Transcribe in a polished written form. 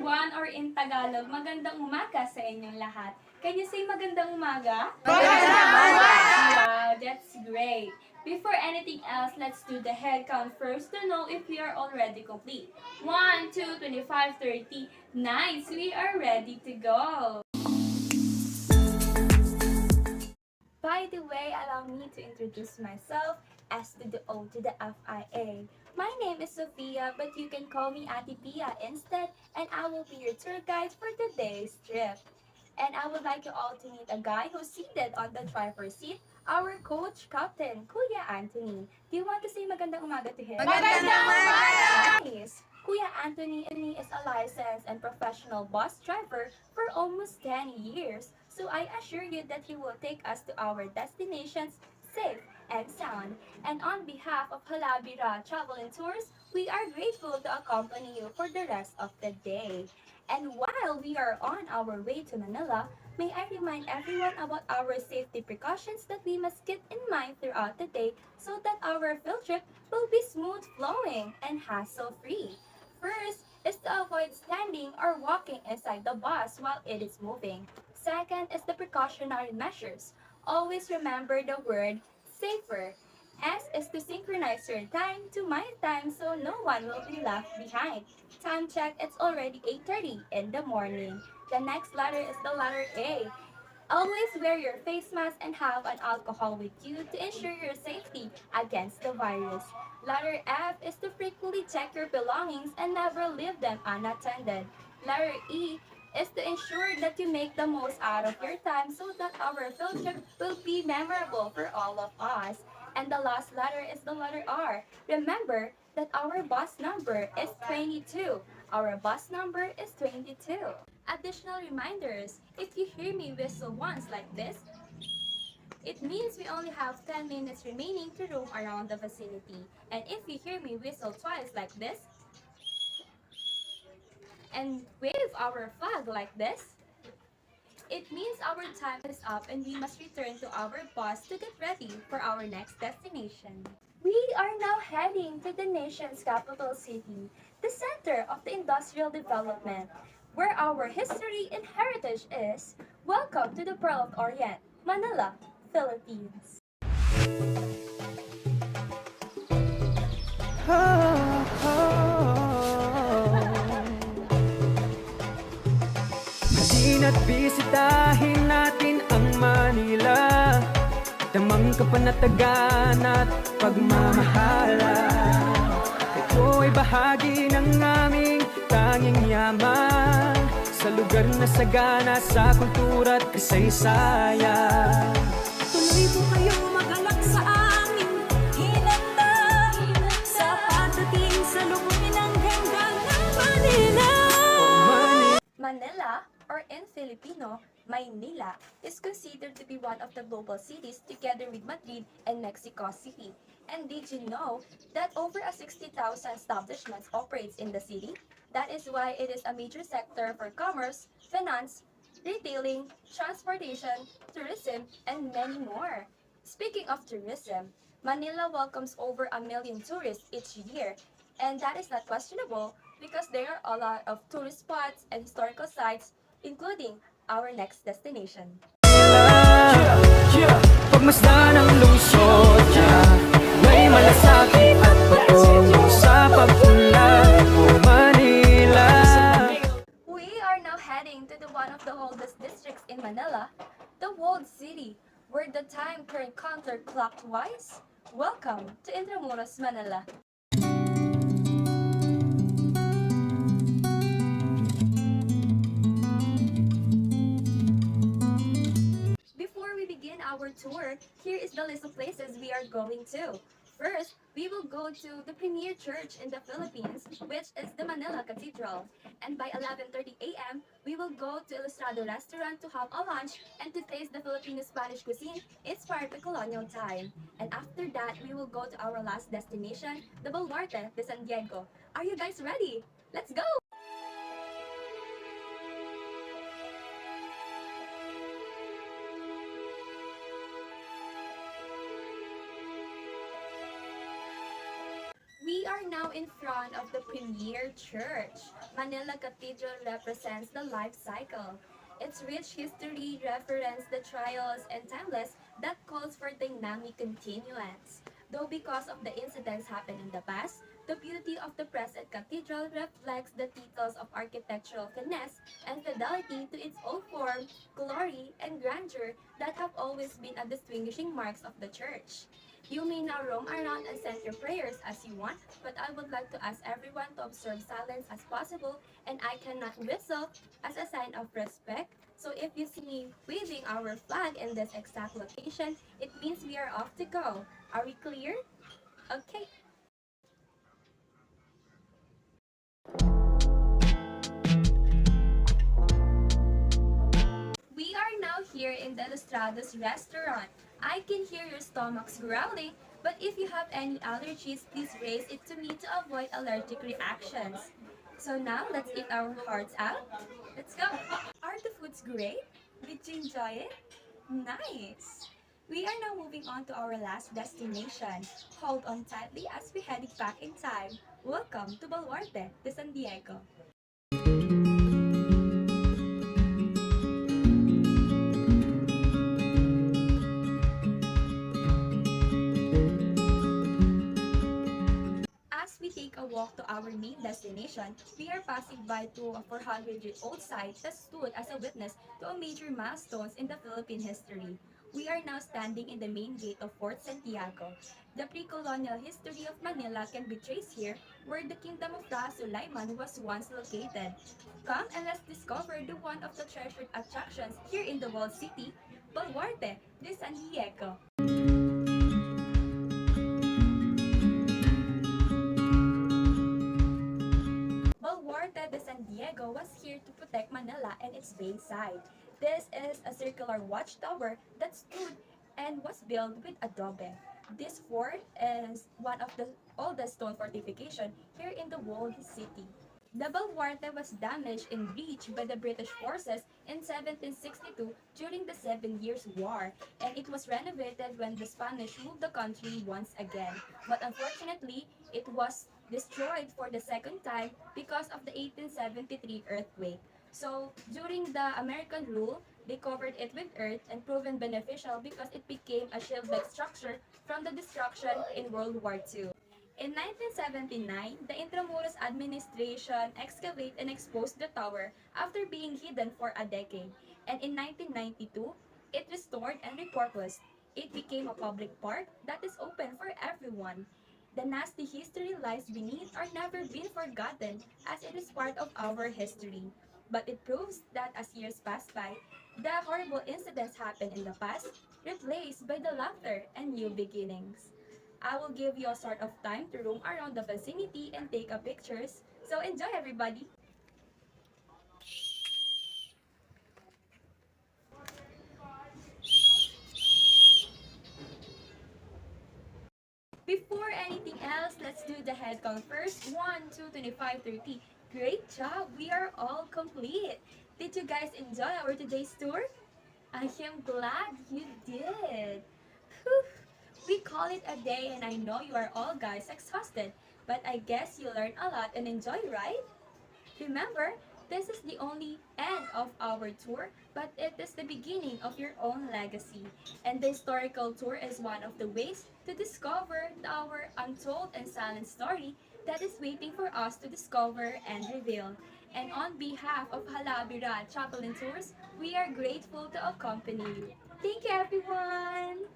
everyone, or in Tagalog, magandang umaga sa inyong lahat. Can you say magandang umaga? Magandang umaga! Wow, that's great. Before anything else, let's do the head count first to know if we are already complete. 1, 2, 25, 30. Nice, we are ready to go. By the way, allow me to introduce myself, S to the O to the FIA. My name is Sophia, but you can call me Ate Pia instead, and I will be your tour guide for today's trip. And I would like you all to meet a guy who's seated on the driver's seat, our coach captain, Kuya Anthony. Do you want to say magandang umaga to him? Magandang umaga! Nice! Kuya Anthony is a licensed and professional bus driver for almost 10 years. So I assure you that he will take us to our destinations safe and sound. And on behalf of Halabira Travel and Tours, we are grateful to accompany you for the rest of the day. And while we are on our way to Manila, may I remind everyone about our safety precautions that we must keep in mind throughout the day so that our field trip will be smooth flowing and hassle-free. First is to avoid standing or walking inside the bus while it is moving. Second is the precautionary measures. Always remember the word safer. S is to synchronize your time to my time so no one will be left behind. Time check, it's already 8:30 in the morning. The next letter is the letter A. Always wear your face mask and have an alcohol with you to ensure your safety against the virus. Letter F is to frequently check your belongings and never leave them unattended. Letter E is to ensure that you make the most out of your time so that our field trip will be memorable for all of us. And the last letter is the letter R. Remember that our bus number is 22. Our bus number is 22. Additional reminders, if you hear me whistle once like this, it means we only have 10 minutes remaining to roam around the vicinity. And if you hear me whistle twice like this, and wave our flag like this, it means our time is up and we must return to our bus to get ready for our next destination. We are now heading to the nation's capital city, the center of the industrial development, where our history and heritage is. Welcome to the Pearl of Orient, Manila, Philippines. Halina't bisitahin natin ang Manila, tamang kapanatagan at pagmamahalan. Ito ay bahagi ng aming tanging yaman, sa lugar na sagana sa kultura at kasaysayan. Tuloy po kayong magalak sa aming hinanda, sa pagdating sa lumumin ng ganda ng Manila. Manila, or in Filipino, Maynila, is considered to be one of the global cities together with Madrid and Mexico City. And did you know that over 60,000 establishments operates in the city? That is why it is a major sector for commerce, finance, retailing, transportation, tourism, and many more. Speaking of tourism, Manila welcomes over 1 million tourists each year, and that is not questionable because there are a lot of tourist spots and historical sites, including our next destination. Pagmasdan ang lungsod, may malasakit at patungo sa pagpunla, o Manila. We are now heading to one of the oldest districts in Manila, the Walled City, where the time turned counterclockwise. Welcome to Intramuros, Manila. Before we begin our tour, here is the list of places we are going to. First, we will go to the premier church in the Philippines, which is the Manila Cathedral. And by 11:30 a.m., we will go to Ilustrado restaurant to have a lunch and to taste the Filipino-Spanish cuisine inspired by colonial time. And after that, we will go to our last destination, the Baluarte de San Diego. Are you guys ready? Let's go! We are are now in front of the premier church. Manila Cathedral represents the life cycle. Its rich history references the trials and timeless that calls for dynamic continuance. Though because of the incidents happened in the past, the beauty of the present cathedral reflects the details of architectural finesse and fidelity to its old form, glory, and grandeur that have always been a distinguishing marks of the church. You may now roam around and send your prayers as you want, but I would like to ask everyone to observe silence as possible, and I cannot whistle as a sign of respect. So if you see me waving our flag in this exact location, it means we are off to go. Are we clear? Okay. We are now here in the Ilustrado's restaurant. I can hear your stomachs growling, but if you have any allergies, please raise it to me to avoid allergic reactions. So now let's eat our hearts out. Let's go. Are the foods great? Did you enjoy it? Nice. We are now moving on to our last destination. Hold on tightly as we head back in time. Welcome to Baluarte, de San Diego. As we take a walk to our main destination, we are passing by to a 400-year-old site that stood as a witness to a major milestones in the Philippine history. We are now standing in the main gate of Fort Santiago. The pre-colonial history of Manila can be traced here, where the kingdom of Shah Sulaiman was once located. Come and let's discover the one of the treasured attractions here in the walled city, Baluarte de San Diego. Baluarte de San Diego was here to protect Manila and its bayside. This is a circular watchtower that stood and was built with adobe. This fort is one of the oldest stone fortification here in the walled city. The Baluarte was damaged and breached by the British forces in 1762 during the Seven Years' War, and it was renovated when the Spanish ruled the country once again. But unfortunately, it was destroyed for the second time because of the 1873 earthquake. So, during the American rule, they covered it with earth and proven beneficial because it became a shield-like structure from the destruction in World War II. In 1979, the Intramuros administration excavated and exposed the tower after being hidden for a decade. And in 1992, it restored and repurposed. It became a public park that is open for everyone. The nasty history lies beneath are never been forgotten as it is part of our history. But it proves that as years pass by, the horrible incidents happened in the past, replaced by the laughter and new beginnings. I will give you a sort of time to roam around the vicinity and take a pictures. So enjoy everybody! Before anything else, let's do the head count first. 1, 2, 25, 30. Great job! We are all complete! Did you guys enjoy our today's tour? I am glad you did! Whew. We call it a day and I know you are all guys exhausted, but I guess you learned a lot and enjoy, right? Remember, this is the only end of our tour, but it is the beginning of your own legacy. And the historical tour is one of the ways to discover our untold and silent story that is waiting for us to discover and reveal. And on behalf of Halabira Chapel and Tours, we are grateful to accompany you. Thank you, everyone!